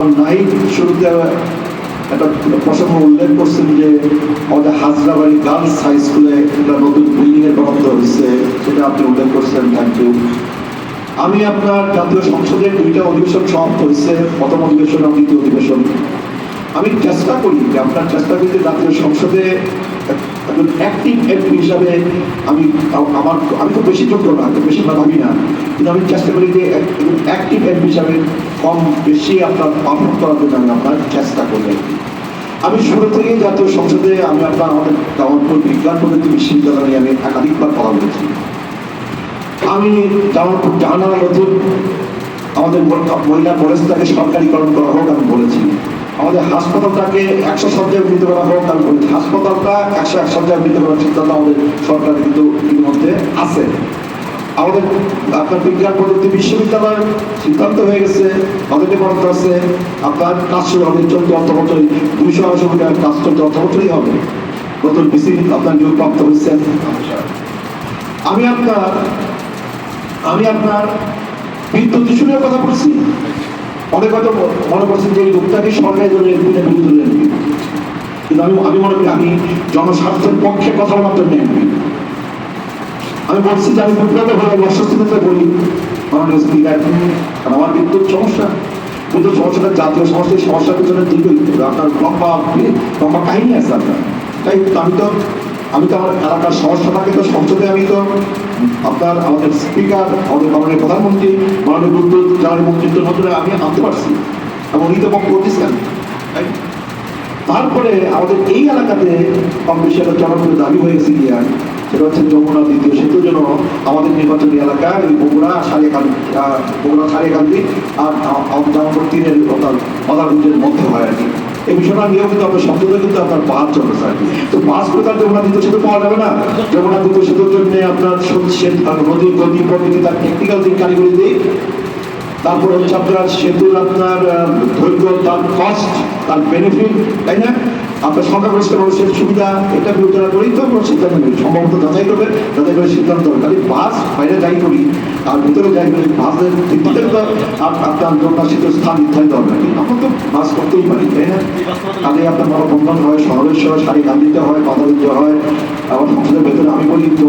নাই শুরুতে একটা প্রসঙ্গ উল্লেখ করছেন যে আমাদের হাজরাবাড়ি গার্লস হাই স্কুলে একটা নতুন বিল্ডিং এর বরাদ্দ হয়েছে, সেটা আপনি উল্লেখ করছেন, থ্যাংক ইউ। আমি আপনার জাতীয় সংসদের 2টা অধিবেশন সমাপ্ত হয়েছে, প্রথম অধিবেশন এবং দ্বিতীয় অধিবেশন। আমি চেষ্টা করি যে আপনার চেষ্টা করি যে জাতীয় সংসদে একজন অ্যাক্টিভ এমপি হিসাবে আমি খুব বেশি যোগ্য না, খুব বেশি ভাবি না, কিন্তু আমি চেষ্টা করি যে অ্যাক্টিভ এমপি হিসাবে কম বেশি আপনার পারফর্ম করার জন্য আমি আপনার চেষ্টা করি। আমি শুরু থেকেই জাতীয় সংসদে আমি আমাদের জামালপুর বিজ্ঞান প্রযুক্তি বিশ্ববিদ্যালয় নিয়ে আমি একাধিকবার কথা বলেছি। আমি জামালপুর জাহানারা নতুন আমাদের মহিলা কলেজটাকে সরকারিকরণ করা হোক আমি বলেছি। আমাদের হাসপাতালটাকে 100 শয্যায় উন্নীত করা হোক আমি বলেছি। হাসপাতালটা 101 শয্যায় উন্নীত করার সিদ্ধান্ত আমাদের সরকার কিন্তু ইতিমধ্যে আছে। আমাদের আপনার বিজ্ঞান প্রযুক্তি বিশ্ববিদ্যালয়ের সিদ্ধান্ত হয়ে গেছে, আমাদেরকে বরাদ্দ আছে। আপনার কাজ শুরু হবে চলতি অর্থ বছরই, 280 কোটি টাকার কাজ চলতি অর্থ বছরই হবে। নতুন বিসি আপনার নিয়োগপ্রাপ্ত হয়েছেন। আমি আপনার বিদ্যুৎ দূষণের কথা বলছি। অনেক হয়তো মনে করছেন যে এই লোকটাকে সরকারের জন্য বিরুদ্ধে এমপি, কিন্তু আমি মনে করি আমি জনস্বার্থের পক্ষে কথা বলার জন্য এমপি। আমি বলছি যে আমি বিপ্লব হয়ে অস্বস্তিতে বলি মাননীয় স্পিকার, কারণ আমার বিদ্যুৎ সমস্যাটা জাতীয় সমস্যা, এই সমস্যার পিছনে আপনার লম্বা কাহিনী আছে আপনার। তাই আমি তো আমার এলাকার সমস্যাটাকে তো সংসদে আমি তো আপনার আমাদের স্পিকার, আমাদের মাননীয় প্রধানমন্ত্রী, মাননীয় বিদ্যুৎ জ্বালানি মন্ত্রীর মধ্যে আমি আনতে পারছি এবং উনি তো বক্তব্য দিচ্ছেন। তারপরে আমাদের এই এলাকাতে কম বেশি একটা জনপ্রিয় দাবি হয়ে গেছে গিয়া, সেটা হচ্ছে যমুনা দ্বিতীয় সেতুর জন্য আমাদের নির্বাচনী এলাকা এই বগুড়া সারিয়াকান্দি আর জামালপুর 3-এর মাদারগঞ্জের মধ্যে হয় আর কি। এই বিষয়টা নিয়েও কিন্তু আপনার সংসদে কিন্তু আপনার বাস চলতেছে আর কি। তো বাস করে তার যমুনা দ্বিতীয় সেতু পাওয়া যাবে না। যমুনা দ্বিতীয় সেতুর জন্য আপনার নদীর গতি প্রকৃতি, তার টেকনিক্যাল দিক, কারিগরি দিক, তারপর হচ্ছে আপনার সেতুর আপনার দৈর্ঘ্য, তার কস্ট, তার বেনিফিট, তাই না? আপনার সংখ্যাগরিষ্ঠ মানুষের সুবিধা, এটা বিবেচনা করেই তো সিদ্ধান্ত নেবে, সম্ভবত যাচাই করে সিদ্ধান্ত হবে। খালি বাস বাইরে যাই করি আর ভিতরে যাই করি, বাসের ভিত্তিতে তো আপনার যমুনা সেতুর স্থান নির্ধারিত হবে, কিন্তু তখন তো বাস করতেই পারি, তাই না? কাজে আপনার মানববন্ধন হয়, সমাবেশ হয়, সারিকান্দিতে হয়, মাদারগঞ্জে হয়। আবার সংসদের ভেতরে আমি বলি যে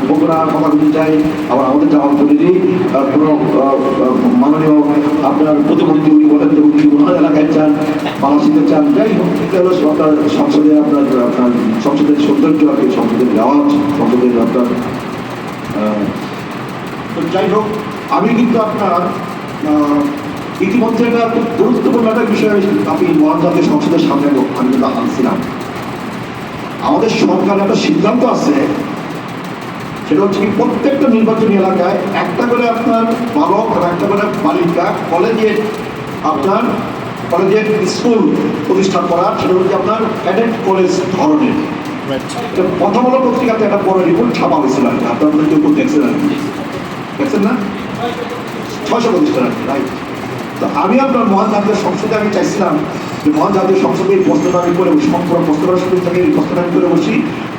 বগুড়া মাদারগঞ্জ যাই, আবার আমাদের জামালপুরেরই কোনো মাননীয় আপনার প্রতিমন্ত্রী উনি বলেন যে উনি ওনার এলাকায় চান, বাংলাদেশে চান, যাই হোক আপনার সংসদে আপনার সংসদের সৌন্দর্য আর কি, সংসদের রেওয়াজ, সংসদের আপনার যাই হোক। আমি কিন্তু আপনার ইতিমধ্যে একটা খুব গুরুত্বপূর্ণ একটা বিষয় আপনি মহান জাতীয় সংসদের সামনে আমি কিন্তু আনছিলাম। আমাদের সরকারের একটা সিদ্ধান্ত আছে, সেটা হচ্ছে কি প্রত্যেকটা নির্বাচনী এলাকায় একটা করে আপনার বালক আর একটা করে বালিকা কলেজের স্কুল প্রতিষ্ঠা করা, সেটা হচ্ছে আপনার ক্যাডেট কলেজ ধরনের। প্রথম আলো পত্রিকাতে একটা বড় রিপোর্ট ছাপা হয়েছিল আর কি, আপনার কেউ দেখছেন না? 600 প্রতিষ্ঠান আর কি, রাইট। তো আমি আপনার মহান জাতীয় সংসদে আমি চাইছিলাম যে মহান জাতীয় সংসদে এই প্রশ্নটা আমি করে বসি, সম্পূর্ণ প্রশ্নটা শুরু থেকে এই প্রশ্নটা আমি করে বসি,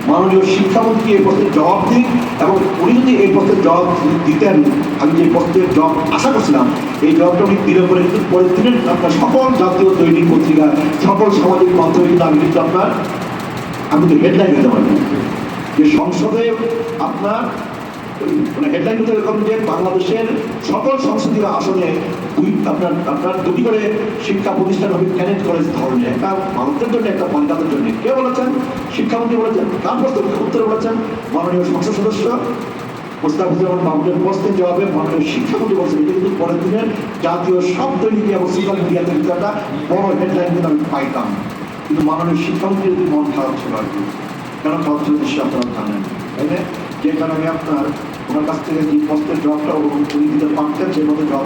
মাননীয় শিক্ষামন্ত্রী এই প্রশ্নের জবাব দিন, এবং উনি যদি এই প্রশ্নের জবাব দিতেন, আমি যে প্রশ্নের জবাব আশা করছিলাম এই জবাবটা উনি দিলে পরে কিন্তু পরের দিনের আপনার সকল জাতীয় দৈনিক পত্রিকা, সকল সামাজিক মাধ্যমে কিন্তু আমি কিন্তু আমি কিন্তু হেডলাইন দিতে পারি যে সংসদে আপনার হেডলাইন হতে এরকম যে বাংলাদেশের সকল সংসদীয় আসনে আপনার 2টি করে শিক্ষা প্রতিষ্ঠান হবে ক্যাডেট কলেজ ধরনের। একটা ভারতের জন্য, একটা বাংলাদেশের জন্য। কে বলেছেন? শিক্ষামন্ত্রী বলেছেন। কার প্রশ্নের উত্তরে বলেছেন মাননীয় সংসদ সদস্য মোস্তাফিজুর রহমান মাহমুদের প্রশ্নের জবাবে মাননীয় শিক্ষামন্ত্রী বলছেন। এটা কিন্তু পরের দিনের জাতীয় সব দৈনিক এবং সোশ্যাল মিডিয়াতে কিন্তু একটা বড় হেডলাইন কিন্তু আমি পাইতাম, কিন্তু মাননীয় শিক্ষামন্ত্রী যদি মন খারাপ ছিল আর কি। কেন খারাপ ছিল নিশ্চয়ই আপনারা জানেন, তাই না? যে কারণে আপনার ওনার কাছ থেকে যে প্রশ্নের জবাবটা উনি দিতে পারতেন, সেই মতো জবাব